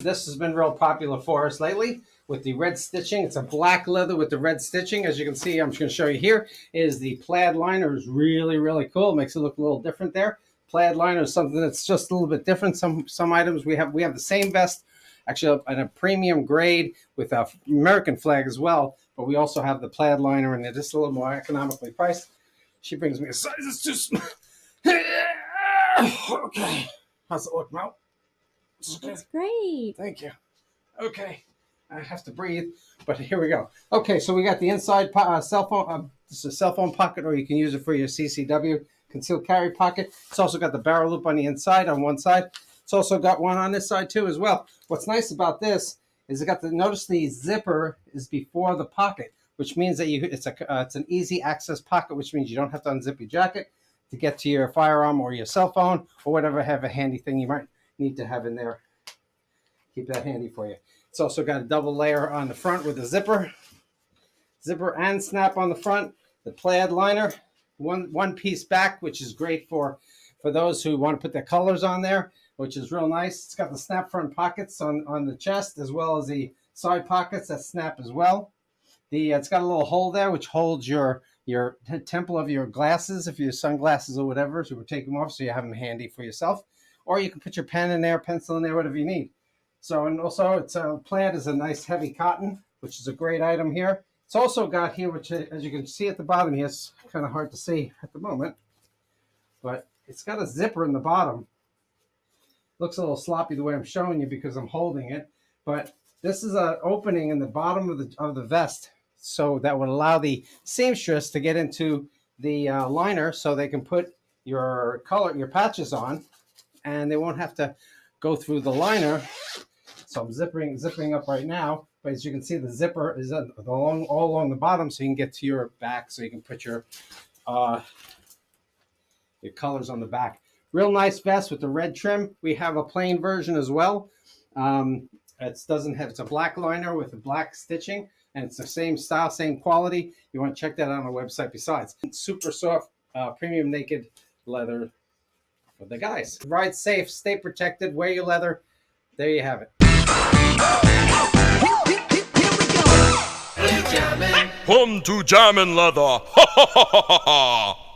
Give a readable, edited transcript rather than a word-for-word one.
This has been real popular for us lately with the red stitching. It's a black leather with the red stitching. As you can see, I'm just going to show you here, is the plaid liner is really, really cool. It makes it look a little different there. Plaid liner is something that's just a little bit different. Some items we have the same vest, actually in a premium grade with a American flag as well, but we also have the plaid liner, and they're just a little more economically priced. She brings me a size that's too small. Okay, how's it look, Mo? That's great. Thank you. Okay, I have to breathe, but here we go. Okay, so we got the inside cell phone. This is a cell phone pocket, or you can use it for your CCW concealed carry pocket. It's also got the barrel loop on the inside on one side. It's also got one on this side too as well. What's nice about this is notice the zipper is before the pocket, which means that it's an easy access pocket, which means you don't have to unzip your jacket to get to your firearm or your cell phone or whatever have a handy thing you might need to have in there. Keep that handy for you. It's also got a double layer on the front with a zipper and snap on the front. The plaid liner, one piece back, which is great for those who want to put their colors on there, which is real nice. It's got the snap front pockets on the chest as well as the side pockets that snap as well. It's got a little hole there which holds your temple of your glasses, if your sunglasses or whatever, so we'll take them off so you have them handy for yourself. Or you can put your pen in there, pencil in there, whatever you need. So, and also it's plaid is a nice heavy cotton, which is a great item here. It's also got here, which as you can see at the bottom here, it's kind of hard to see at the moment, but it's got a zipper in the bottom. Looks a little sloppy the way I'm showing you because I'm holding it, but this is an opening in the bottom of the vest, so that would allow the seamstress to get into the liner so they can put your patches on, and they won't have to go through the liner. So I'm zipping up right now, but as you can see, the zipper is all along the bottom, so you can get to your back, so you can put your colors on the back. Real nice vest with the red trim. We have a plain version as well. It's a black liner with a black stitching, and it's the same style, same quality. You want to check that out on our website besides. It's super soft, premium naked leather for the guys. Ride safe, stay protected, wear your leather. There you have it. Come to Jammin' Leather. Ha ha ha ha ha.